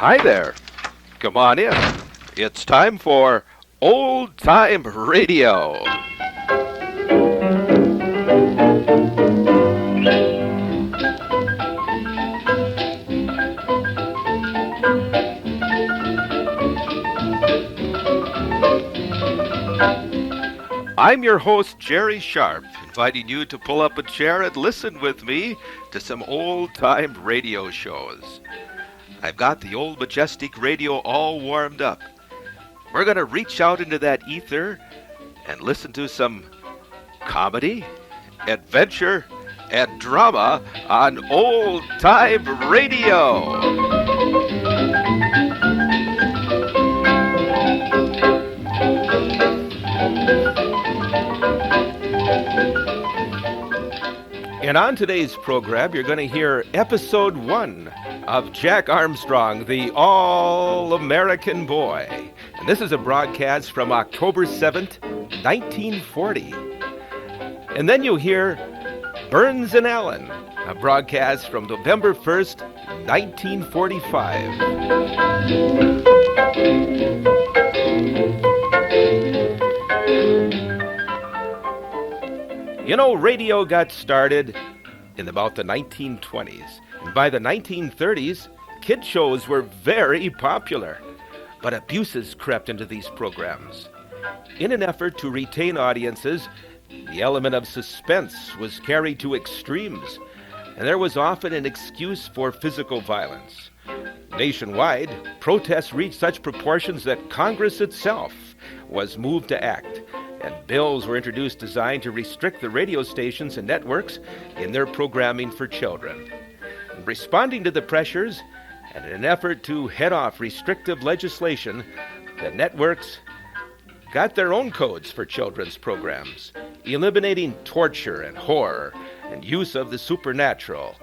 Hi there. Come on in. It's time for Old Time Radio. I'm your host, Jerry Sharp, inviting you to pull up a chair and listen with me to some old-time radio shows. I've got the old majestic radio all warmed up. We're going to reach out into that ether and listen to some comedy, adventure, and drama on old-time radio. And on today's program, you're going to hear episode 1 of Jack Armstrong, the All-American Boy. And this is a broadcast from October 7th, 1940. And then you'll hear Burns and Allen, a broadcast from November 1st, 1945. You know, radio got started in about the 1920s. And by the 1930s, kid shows were very popular. But abuses crept into these programs. In an effort to retain audiences, the element of suspense was carried to extremes, and there was often an excuse for physical violence. Nationwide, protests reached such proportions that Congress itself was moved to act, and bills were introduced designed to restrict the radio stations and networks in their programming for children. Responding to the pressures, and in an effort to head off restrictive legislation, the networks got their own codes for children's programs, eliminating torture and horror and use of the supernatural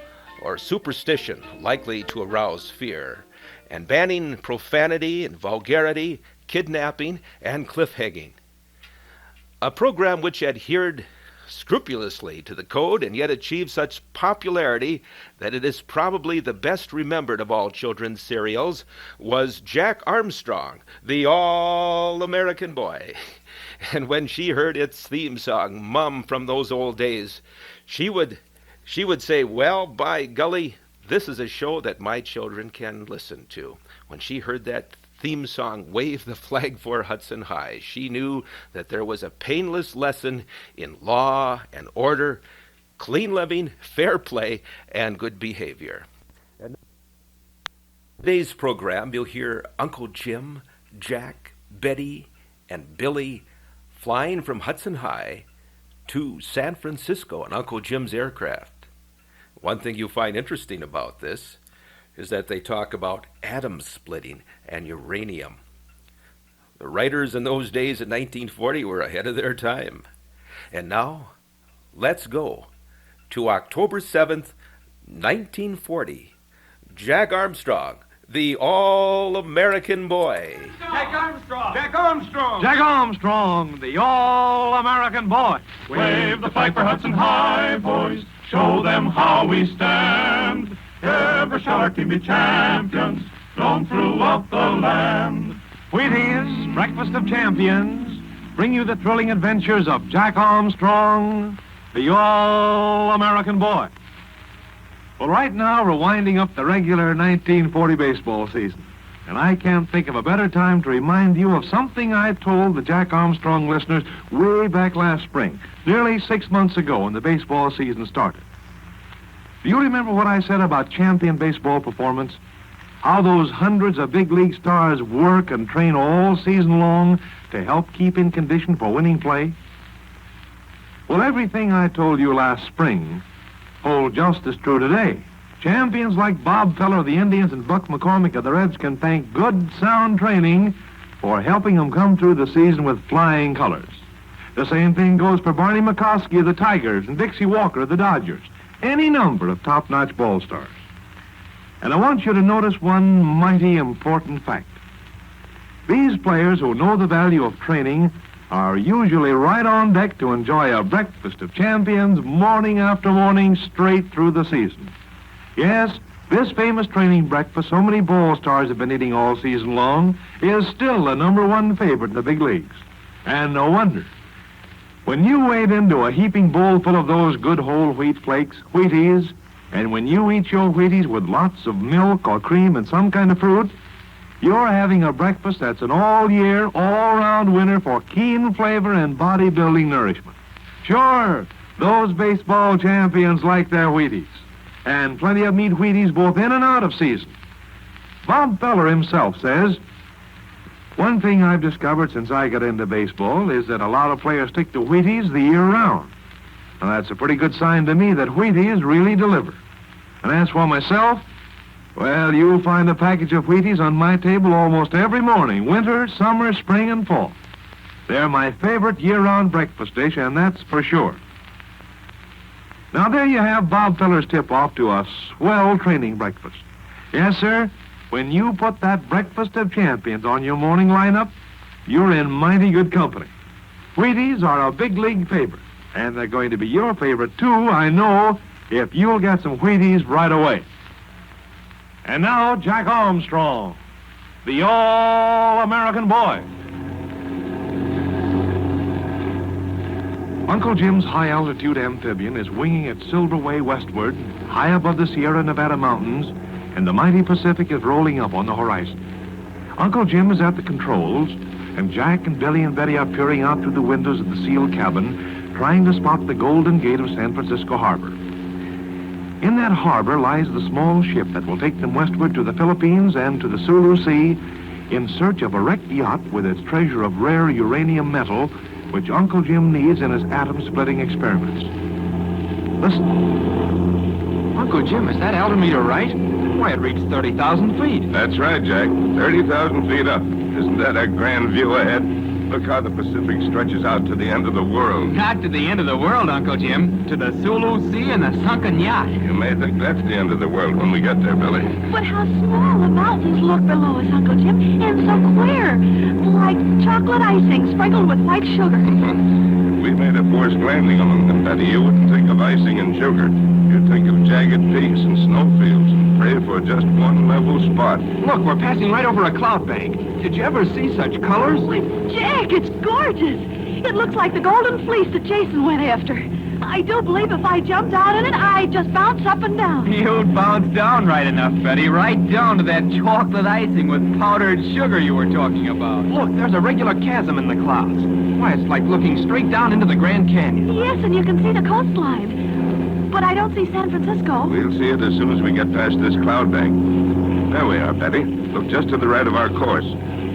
or superstition likely to arouse fear, and banning profanity and vulgarity, kidnapping, and cliffhanging. A program which adhered scrupulously to the code and yet achieved such popularity that it is probably the best remembered of all children's serials was Jack Armstrong, the All-American Boy. And when she heard its theme song, Mum, from those old days, she would say, well, by golly, this is a show that my children can listen to. When she heard that theme song, Wave the Flag for Hudson High, she knew that there was a painless lesson in law and order, clean living, fair play, and good behavior. In today's program, you'll hear Uncle Jim, Jack, Betty, and Billy flying from Hudson High to San Francisco on Uncle Jim's aircraft. One thing you'll find interesting about this is that they talk about atom splitting and uranium. The writers in those days in 1940 were ahead of their time. And now, let's go to October 7th, 1940. Jack Armstrong, the All-American Boy. Jack Armstrong! Jack Armstrong! Jack Armstrong, the All-American Boy. Wave the flag for Hudson High, boys. Show them how we stand. Ever shall can be champions, known throughout the land. Wheaties, Breakfast of Champions, bring you the thrilling adventures of Jack Armstrong, the All-American Boy. Well, right now, we're winding up the regular 1940 baseball season. And I can't think of a better time to remind you of something I told the Jack Armstrong listeners way back last spring, nearly 6 months ago when the baseball season started. Do you remember what I said about champion baseball performance? How those hundreds of big league stars work and train all season long to help keep in condition for winning play? Well, everything I told you last spring holds just as true today. Champions like Bob Feller of the Indians and Buck McCormick of the Reds can thank good, sound training for helping them come through the season with flying colors. The same thing goes for Barney McCoskey of the Tigers and Dixie Walker of the Dodgers. Any number of top-notch ball stars. And I want you to notice one mighty important fact. These players who know the value of training are usually right on deck to enjoy a breakfast of champions morning after morning straight through the season. Yes, This famous training breakfast so many ball stars have been eating all season long is still the #1 favorite in the big leagues. And no wonder. When you wade into a heaping bowl full of those good whole wheat flakes, Wheaties, and when you eat your Wheaties with lots of milk or cream and some kind of fruit, you're having a breakfast that's an all-year, all-round winner for keen flavor and bodybuilding nourishment. Sure, those baseball champions like their Wheaties, and plenty of them eat Wheaties both in and out of season. Bob Feller himself says, "One thing I've discovered since I got into baseball is that a lot of players stick to Wheaties the year round. And that's a pretty good sign to me that Wheaties really deliver. And as for myself, well, you'll find a package of Wheaties on my table almost every morning, winter, summer, spring, and fall. They're my favorite year-round breakfast dish, and that's for sure." Now, there you have Bob Feller's tip-off to a swell training breakfast. Yes, sir, when you put that breakfast of champions on your morning lineup, you're in mighty good company. Wheaties are a big league favorite, and they're going to be your favorite, too, I know, if you'll get some Wheaties right away. And now, Jack Armstrong, the All-American Boy. Uncle Jim's high-altitude amphibian is winging its silver way westward, high above the Sierra Nevada mountains, and the mighty Pacific is rolling up on the horizon. Uncle Jim is at the controls, and Jack and Billy and Betty are peering out through the windows of the sealed cabin, trying to spot the Golden Gate of San Francisco Harbor. In that harbor lies the small ship that will take them westward to the Philippines and to the Sulu Sea in search of a wrecked yacht with its treasure of rare uranium metal, which Uncle Jim needs in his atom-splitting experiments. Listen. Uncle Jim, is that altimeter right? Why, it reached 30,000 feet. That's right, Jack. 30,000 feet up. Isn't that a grand view ahead? Look how the Pacific stretches out to the end of the world. Not to the end of the world, Uncle Jim. To the Sulu Sea and the sunken yacht. You may think that's the end of the world when we get there, Billy. But how small the mountains look below us, Uncle Jim, and so queer. Like chocolate icing sprinkled with white sugar. We made a forced landing among them, Betty. You wouldn't think of icing and sugar. You'd think of jagged peaks and snowfields and pray for just one level spot. Look, we're passing right over a cloud bank. Did you ever see such colors? Why, Jack, it's gorgeous. It looks like the golden fleece that Jason went after. I do believe if I jumped out in it, I'd just bounce up and down. You'd bounce down right enough, Betty. Right down to that chocolate icing with powdered sugar you were talking about. Look, there's a regular chasm in the clouds. Why, it's like looking straight down into the Grand Canyon. Yes, and you can see the coastline. But I don't see San Francisco. We'll see it as soon as we get past this cloud bank. There we are, Betty. Look just to the right of our course.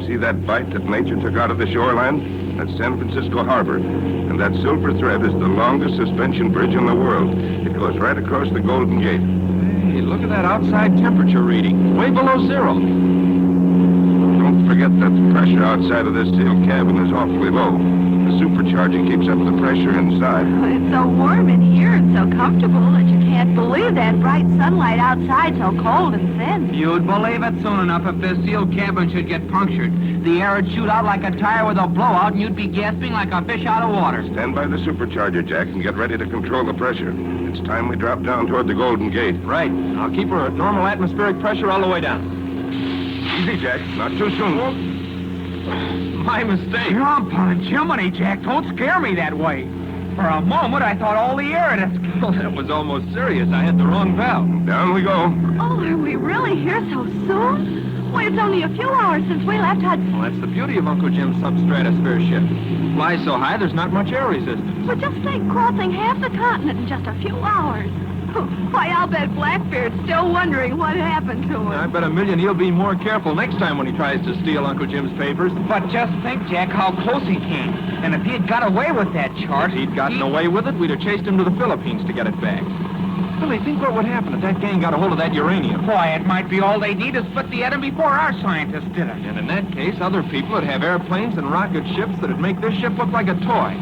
See that bite that nature took out of the shoreline? That's San Francisco Harbor. And that silver thread is the longest suspension bridge in the world. It goes right across the Golden Gate. Hey, look at that outside temperature reading. Way below zero. Don't forget that the pressure outside of this sealed cabin is awfully low. The supercharger keeps up the pressure inside. It's so warm in here and so comfortable that you can't believe that bright sunlight outside so cold and thin. You'd believe it soon enough if this sealed cabin should get punctured. The air would shoot out like a tire with a blowout, and you'd be gasping like a fish out of water. Stand by the supercharger, Jack, and get ready to control the pressure. It's time we drop down toward the Golden Gate. Right. I'll keep her at normal atmospheric pressure all the way down. Easy, Jack. Not too soon. My mistake. Jump on Jiminy, Jack. Don't scare me that way. For a moment, I thought all the air had escaped. Well, that was almost serious. I had the wrong valve. Down we go. Oh, are we really here so soon? Why, it's only a few hours since we left Hudson. Well, that's the beauty of Uncle Jim's substratosphere ship. It flies so high, there's not much air resistance. But just think, crossing half the continent in just a few hours. Why, I'll bet Blackbeard's still wondering what happened to him. I bet $1,000,000 he'll be more careful next time when he tries to steal Uncle Jim's papers. But just think, Jack, how close he came. And if he had got away with that chart... If he'd gotten away with it, we'd have chased him to the Philippines to get it back. Billy, think what would happen if that gang got a hold of that uranium. Why, it might be all they need to split the atom before our scientists did it. And in that case, other people would have airplanes and rocket ships that'd make this ship look like a toy.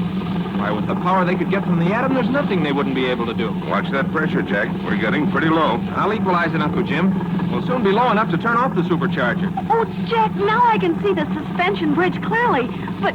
Why, with the power they could get from the atom, there's nothing they wouldn't be able to do. Watch that pressure, Jack. We're getting pretty low. I'll equalize it, Uncle Jim. We'll soon be low enough to turn off the supercharger. Oh, Jack, now I can see the suspension bridge clearly. But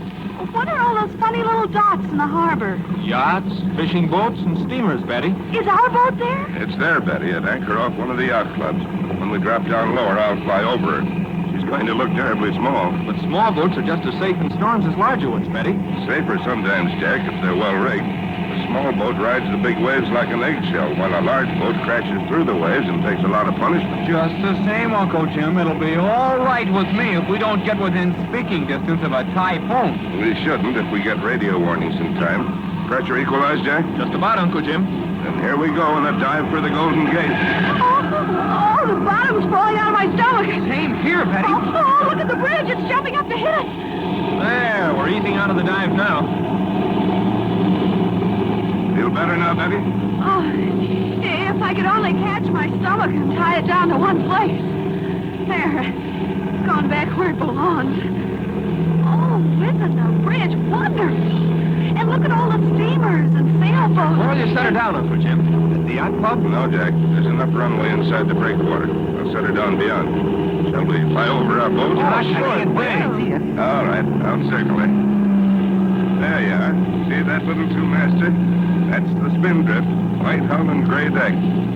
What are all those funny little dots in the harbor? Yachts, fishing boats, and steamers, Betty. Is our boat there? It's there, Betty, at anchor off one of the yacht clubs. When we drop down lower, I'll fly over her. She's going to look terribly small. But small boats are just as safe in storms as larger ones, Betty. Safer sometimes, Jack, if they're well rigged. A small boat rides the big waves like an eggshell, while a large boat crashes through the waves and takes a lot of punishment. Just the same, Uncle Jim. It'll be all right with me if we don't get within speaking distance of a typhoon. We shouldn't if we get radio warnings in time. Pressure equalized, Jack? Just about, Uncle Jim. And here we go in a dive for the Golden Gate. Oh, the bottom's falling out of my stomach. Same here, Betty. Oh, look at the bridge. It's jumping up to hit it. There, we're easing out of the dive now. Feel better now, Betty? Oh, if I could only catch my stomach and tie it down to one place. There, it's gone back where it belongs. Oh, isn't the bridge wonderful? And look at all the steamers and sailboats. Where will you set her down, Uncle Jim? At the yacht club? No, Jack. There's enough runway inside the breakwater. I'll set her down beyond. Shall we fly over our boat? Oh, sure. I can't see it. All right, I'll signal it. There you are. See that little two-master? That's the Spindrift, white hull and gray deck.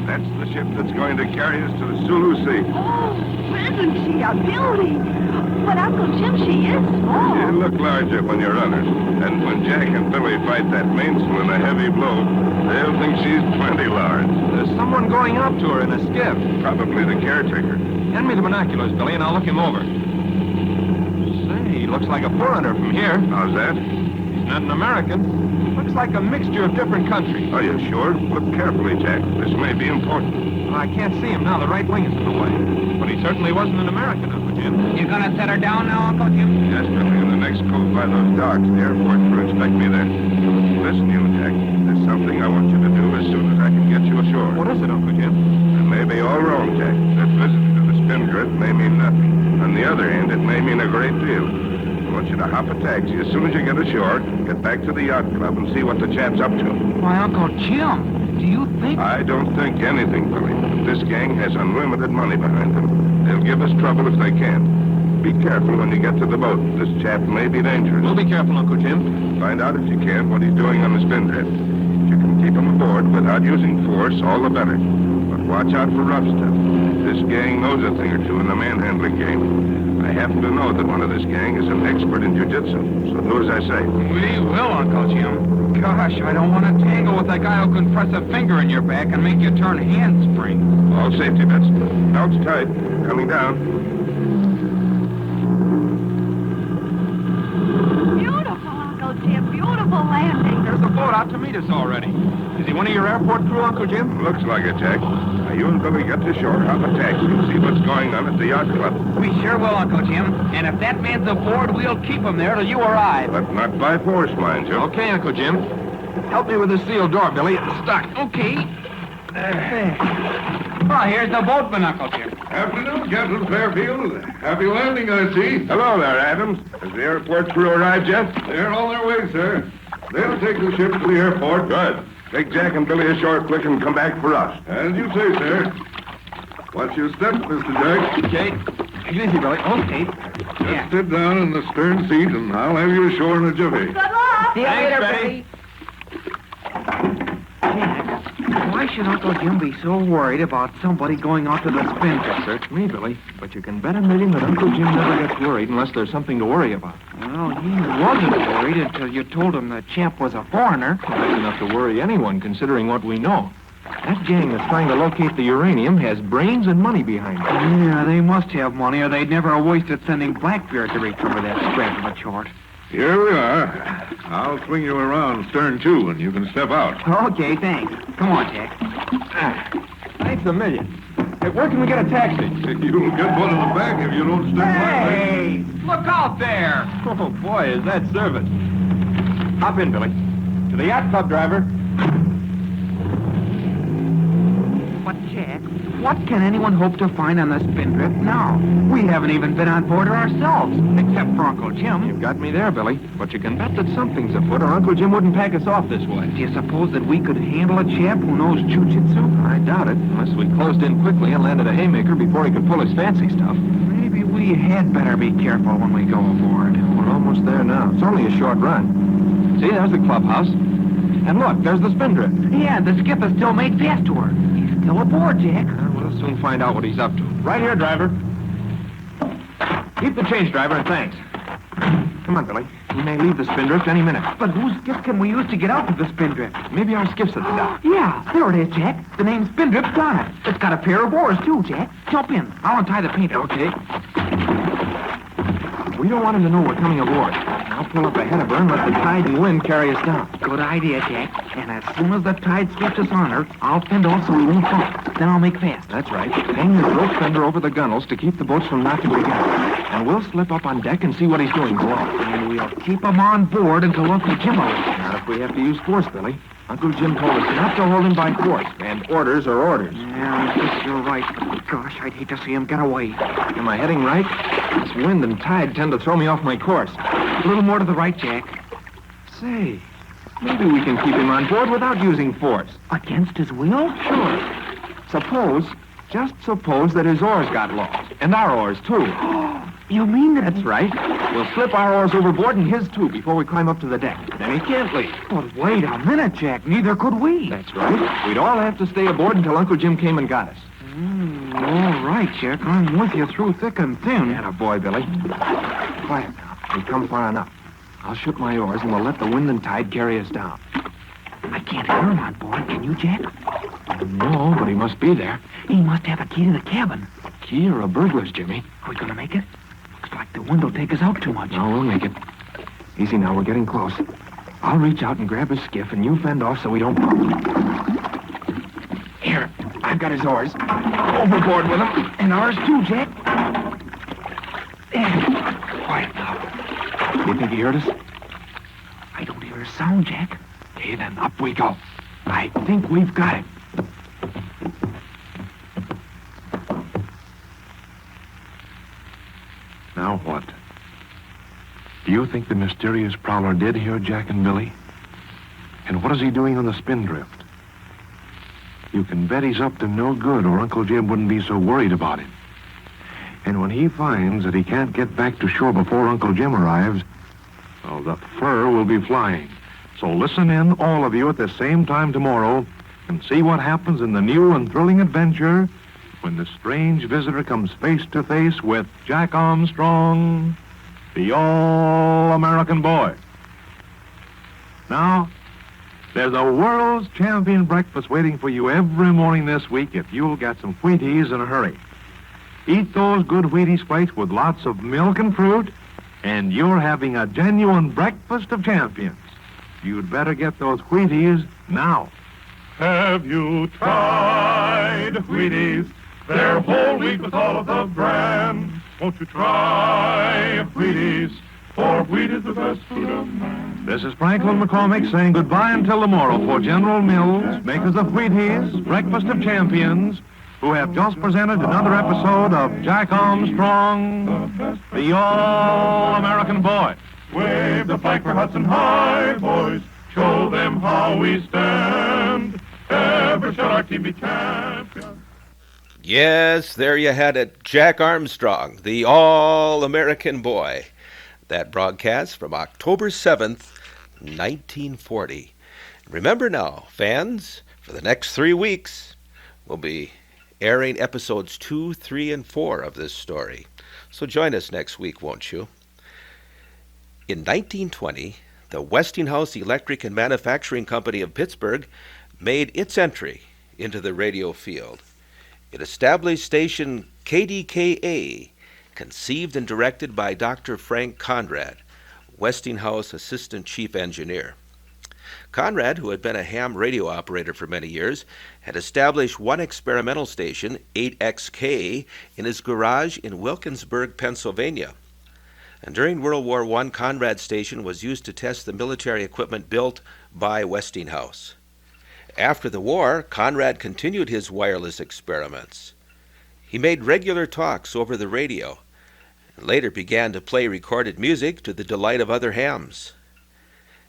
That's the ship that's going to carry us to the Sulu Sea. Oh, isn't she a beauty? But Uncle Jim, she is small. She'll look larger when you're on her. And when Jack and Billy fight that mainsail in a heavy blow, they'll think she's plenty large. There's someone going out to her in a skiff. Probably the caretaker. Hand me the binoculars, Billy, and I'll look him over. Say, he looks like a foreigner from here. How's that? He's not an American. Looks like a mixture of different countries. Are you sure? Look carefully, Jack. This may be important. Well, I can't see him now. The right wing is in the way. But he certainly wasn't an American, Uncle Jim. You gonna set her down now, Uncle Jim? Yes, Billy, in the next cove by those docks. The airport crew expect me there. Listen, you, Jack. There's something I want you to do as soon as I can get you ashore. What is it, Uncle Jim? It may be all wrong, Jack. That visit to the Spindrift may mean nothing. On the other hand, it may mean a great deal. I want you to hop a taxi as soon as you get ashore, get back to the yacht club, and see what the chap's up to. Why, Uncle Jim, do you think... I don't think anything, Billy. This gang has unlimited money behind them. They'll give us trouble if they can. Be careful when you get to the boat. This chap may be dangerous. We'll be careful, Uncle Jim. Find out if you can what he's doing on the Spindrift. If you can keep him aboard without using force, all the better. But watch out for rough stuff. This gang knows a thing or two in the manhandling game. I happen to know that one of this gang is an expert in jiu-jitsu, so do as I say. We will, Uncle Jim. Gosh, I don't want to tangle with that guy who can press a finger in your back and make you turn handsprings. All safety bets. Belts tight. Coming down. Beautiful, Uncle Jim. Beautiful landing. There's a boat out to meet us already. Is he one of your airport crew, Uncle Jim? Looks like it, Jack. Now, you and Billy get to shore, hop a taxi, and see what's going on at the yacht club. We sure will, Uncle Jim. And if that man's aboard, we'll keep him there till you arrive. But not by force, mind you. Okay, Uncle Jim. Help me with the sealed door, Billy. It's stuck. Okay. Oh, here's the boatman, Uncle Jim. Afternoon, Captain Fairfield. Happy landing, I see. Hello there, Adams. Has the airport crew arrived yet? They're on their way, sir. They'll take the ship to the airport. Good. Take Jack and Billy ashore quick and come back for us. As you say, sir. Watch your step, Mr. Jack. Okay. Easy, Billy. Okay. Just sit down in the stern seat, and I'll have you ashore in a jiffy. Good luck. See you later, Betty. Why should Uncle Jim be so worried about somebody going out to the Spindrift? Search me, Billy. But you can bet $1 million that Uncle Jim never gets worried unless there's something to worry about. Well, he wasn't worried until you told him the chap was a foreigner. Well, that's enough to worry anyone, considering what we know. That gang that's trying to locate the uranium has brains and money behind it. Yeah, they must have money, or they'd never have wasted sending Blackbeard to recover that scrap of a chart. Here we are. I'll swing you around stern to, and you can step out. Okay, thanks. Come on, Jack. Thanks a million. Hey, where can we get a taxi? You'll get one in the back if you don't stick my way. Hey, look out there! Oh, boy, is that service. Hop in, Billy. To the yacht club, driver. But, Jack, what can anyone hope to find on the Spindrift now? We haven't even been on board her ourselves, except for Uncle Jim. You've got me there, Billy. But you can bet that something's afoot, or Uncle Jim wouldn't pack us off this way. Do you suppose that we could handle a chap who knows jiu-jitsu? I doubt it, unless we closed in quickly and landed a haymaker before he could pull his fancy stuff. Maybe we you had better be careful when we go aboard. We're almost there now. It's only a short run. See, there's the clubhouse. And look, there's the spindrift. Yeah, the skipper still made fast to her. He's still aboard, Jack. We'll soon find out what he's up to. Right here, driver. Keep the change, driver, and thanks. Come on, Billy. We may leave the spindrift any minute. But whose skiff can we use to get out to the spindrift? Maybe our skiff's at the dock. Yeah, there it is, Jack. The name Spindrift's on it. It's got a pair of oars, too, Jack. Jump in. I'll untie the painter. Okay. We don't want him to know we're coming aboard. I'll pull up ahead of her and let the tide and wind carry us down. Good idea, Jack. And as soon as the tide sweeps us on her, I'll fend off so we won't fall. Then I'll make fast. That's right. Hang your rope fender over the gunnels to keep the boats from knocking together. And we'll slip up on deck and see what he's doing below. And we'll keep him on board until Uncle Jim arrives. Not if we have to use force, Billy. Uncle Jim told us not to hold him by force, and orders are orders. Yeah, I guess you're right. Gosh, I'd hate to see him get away. Am I heading right? This wind and tide tend to throw me off my course. A little more to the right, Jack. Say, maybe we can keep him on board without using force. Against his will? Sure. Just suppose that his oars got lost. And our oars, too. You mean that... That's right. We'll slip our oars overboard and his, too, before we climb up to the deck. Then he can't leave. But wait a minute, Jack. Neither could we. That's right. We'd all have to stay aboard until Uncle Jim came and got us. All right, Jack. I'm with you through thick and thin. Attaboy, Billy. Quiet now. We've come far enough. I'll shoot my oars and we'll let the wind and tide carry us down. I can't hear him on board, can you, Jack? No, but he must be there. He must have a key to the cabin. Key or a burglar's, Jimmy? Are we gonna make it? Looks like the wind will take us out too much. No, we'll make it. Easy now, we're getting close. I'll reach out and grab his skiff, and you fend off so we don't fall. Here, I've got his oars. Overboard with him. And ours too, Jack. There. Quiet now. You think he heard us? I don't hear a sound, Jack. Okay, then up we go. I think we've got him. Now what? Do you think the mysterious prowler did hear Jack and Billy? And what is he doing on the spindrift? You can bet he's up to no good, or Uncle Jim wouldn't be so worried about him. And when he finds that he can't get back to shore before Uncle Jim arrives, well, the fur will be flying. So listen in, all of you, at the same time tomorrow, and see what happens in the new and thrilling adventure when the strange visitor comes face to face with Jack Armstrong, the all-American boy. Now, there's a world's champion breakfast waiting for you every morning this week if you'll get some Wheaties in a hurry. Eat those good Wheaties flakes with lots of milk and fruit, and you're having a genuine breakfast of champions. You'd better get those Wheaties now. Have you tried Wheaties? They're whole wheat with all of the bran. Won't you try Wheaties? For wheat is the best food of man. This is Franklin McCormick saying goodbye until tomorrow for General Mills, makers of Wheaties, Breakfast of Champions, who have just presented another episode of Jack Armstrong, the all-American boy. Wave the flag for Hudson High, boys. Show them how we stand. Ever shall our team be champions. Yes, there you had it. Jack Armstrong, the all-American boy. That broadcast from October 7th, 1940. Remember now, fans, for the next 3 weeks, we'll be airing episodes 2, 3, and 4 of this story. So join us next week, won't you? In 1920, the Westinghouse Electric and Manufacturing Company of Pittsburgh made its entry into the radio field. It established station KDKA, conceived and directed by Dr. Frank Conrad, Westinghouse Assistant Chief Engineer. Conrad, who had been a ham radio operator for many years, had established one experimental station, 8XK, in his garage in Wilkinsburg, Pennsylvania. And during World War I, Conrad's station was used to test the military equipment built by Westinghouse. After the war, Conrad continued his wireless experiments. He made regular talks over the radio, and later began to play recorded music to the delight of other hams.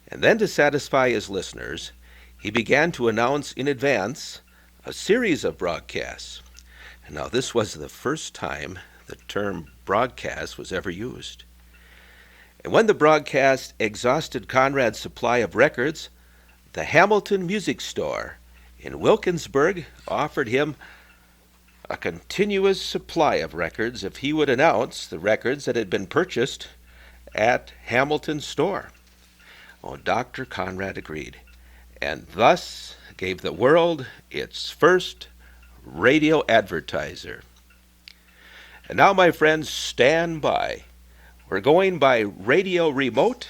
And then, to satisfy his listeners, he began to announce in advance a series of broadcasts. And now this was the first time the term broadcast was ever used. And when the broadcast exhausted Conrad's supply of records, the Hamilton Music Store in Wilkinsburg offered him a continuous supply of records if he would announce the records that had been purchased at Hamilton's store. Oh, Dr. Conrad agreed, and thus gave the world its first radio advertiser. And now, my friends, stand by. We're going by radio remote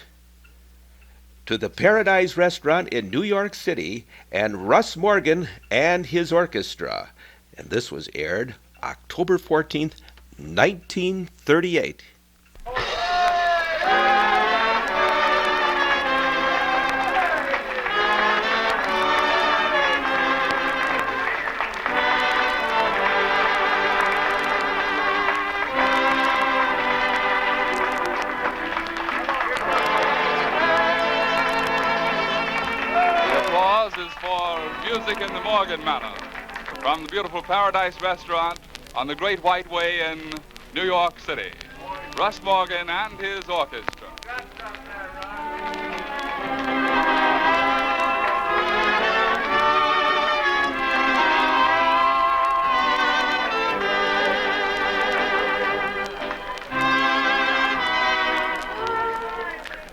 to the Paradise Restaurant in New York City and Russ Morgan and his orchestra. And this was aired October 14th, 1938. Is for music in the Morgan manner from the beautiful Paradise Restaurant on the Great White Way in New York City. Russ Morgan and his orchestra.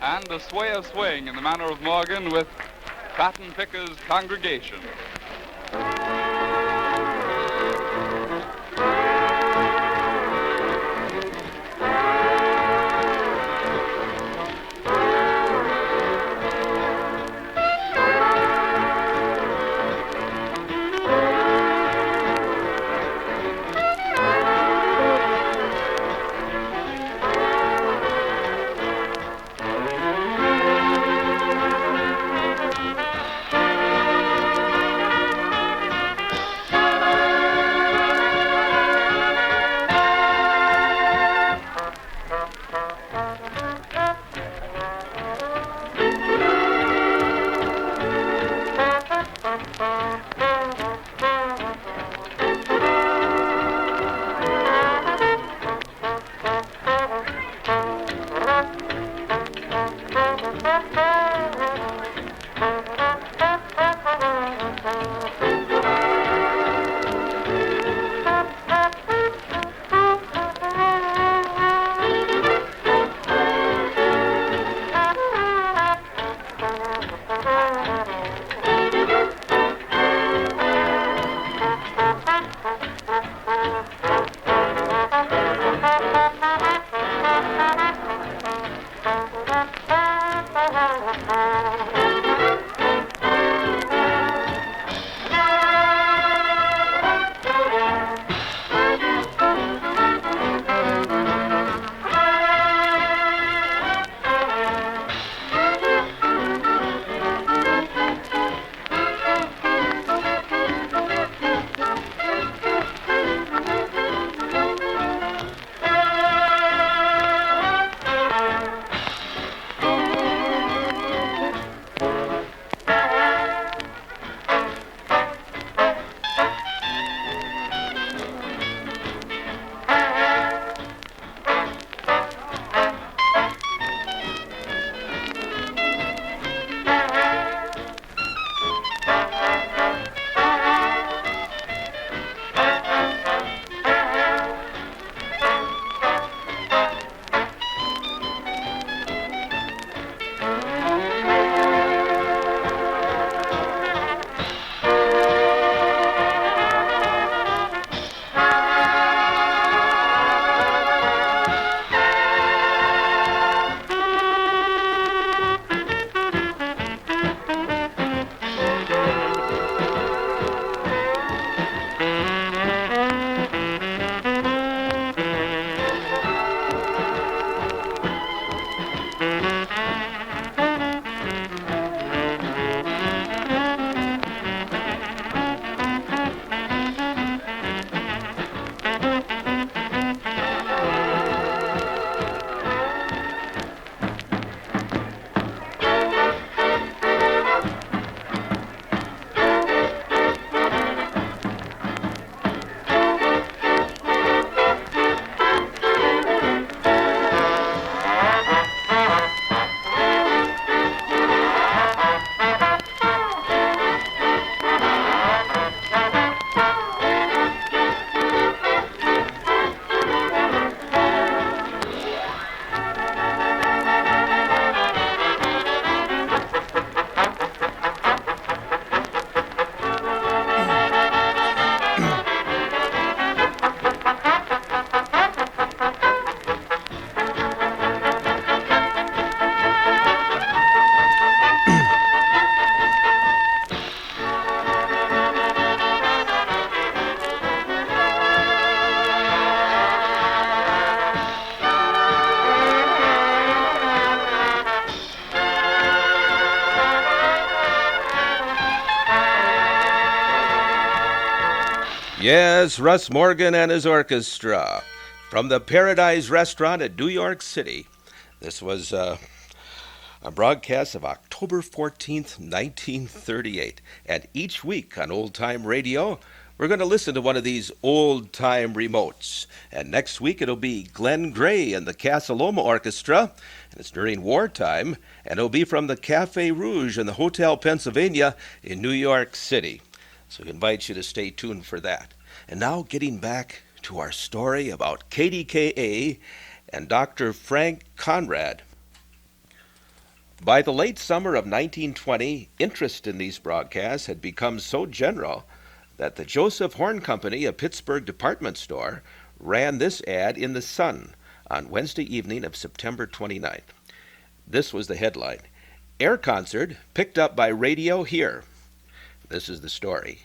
And a sway of swing in the manner of Morgan with Cotton Picker's Congregation. Yes, Russ Morgan and his orchestra from the Paradise Restaurant at New York City. This was a broadcast of October 14th, 1938. And each week on Old Time Radio, we're going to listen to one of these old-time remotes. And next week it'll be Glenn Gray and the Casa Loma Orchestra, and it's during wartime, and it'll be from the Cafe Rouge in the Hotel Pennsylvania in New York City. So we invite you to stay tuned for that. And now getting back to our story about KDKA and Dr. Frank Conrad. By the late summer of 1920, interest in these broadcasts had become so general that the Joseph Horn Company, a Pittsburgh department store, ran this ad in the Sun on Wednesday evening of September 29th. This was the headline: Air concert picked up by radio here. This is the story.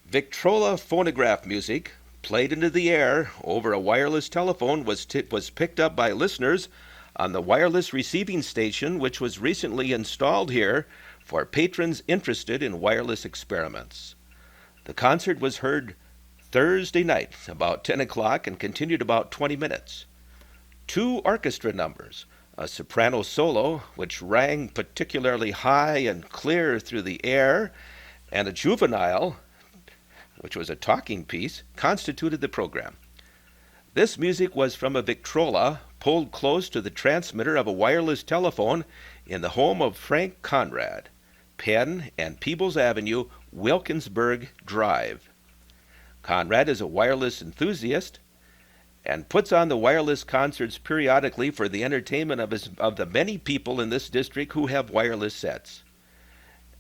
Victrola phonograph music played into the air over a wireless telephone was picked up by listeners on the wireless receiving station, which was recently installed here for patrons interested in wireless experiments. The concert was heard Thursday night about 10 o'clock and continued about 20 minutes. 2 orchestra numbers, a soprano solo, which rang particularly high and clear through the air, and a juvenile, which was a talking piece, constituted the program. This music was from a Victrola pulled close to the transmitter of a wireless telephone in the home of Frank Conrad, Penn and Peebles Avenue, Wilkinsburg Drive. Conrad is a wireless enthusiast and puts on the wireless concerts periodically for the entertainment of the many people in this district who have wireless sets.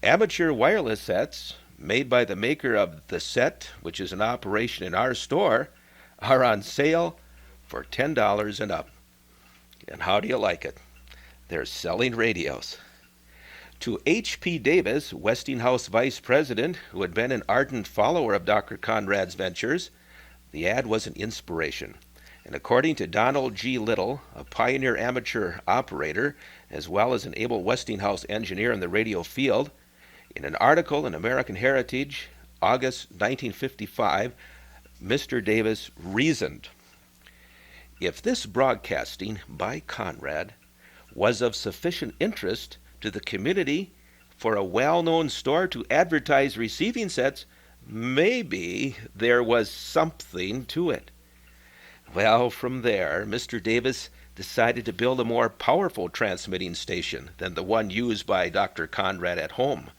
Amateur wireless sets, made by the maker of the set, which is in operation in our store, are on sale for $10 and up. And how do you like it? They're selling radios. To H.P. Davis, Westinghouse vice president, who had been an ardent follower of Dr. Conrad's ventures, the ad was an inspiration. And according to Donald G. Little, a pioneer amateur operator, as well as an able Westinghouse engineer in the radio field, in an article in American Heritage, August 1955, Mr. Davis reasoned, if this broadcasting by Conrad was of sufficient interest to the community for a well-known store to advertise receiving sets, maybe there was something to it. Well, from there, Mr. Davis decided to build a more powerful transmitting station than the one used by Dr. Conrad at home,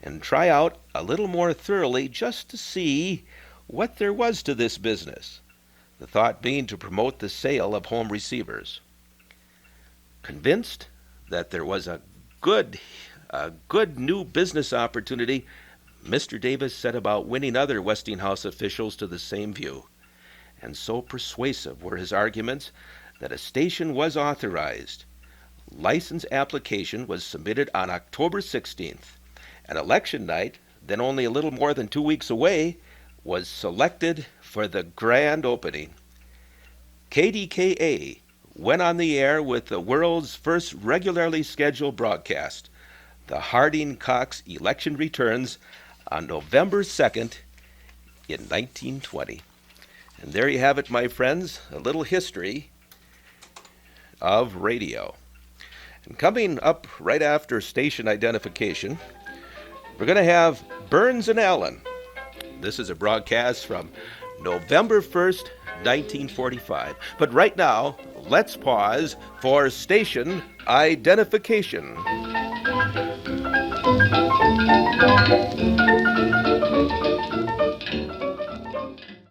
and try out a little more thoroughly just to see what there was to this business, the thought being to promote the sale of home receivers. Convinced that there was a good new business opportunity, Mr. Davis set about winning other Westinghouse officials to the same view. And so persuasive were his arguments that a station was authorized. License application was submitted on October 16th. And election night, then only a little more than 2 weeks away, was selected for the grand opening. KDKA went on the air with the world's first regularly scheduled broadcast, the Harding-Cox election returns, on November 2nd in 1920. And there you have it, my friends, a little history of radio. And coming up right after station identification, we're going to have Burns and Allen. This is a broadcast from November 1st, 1945. But right now, let's pause for station identification.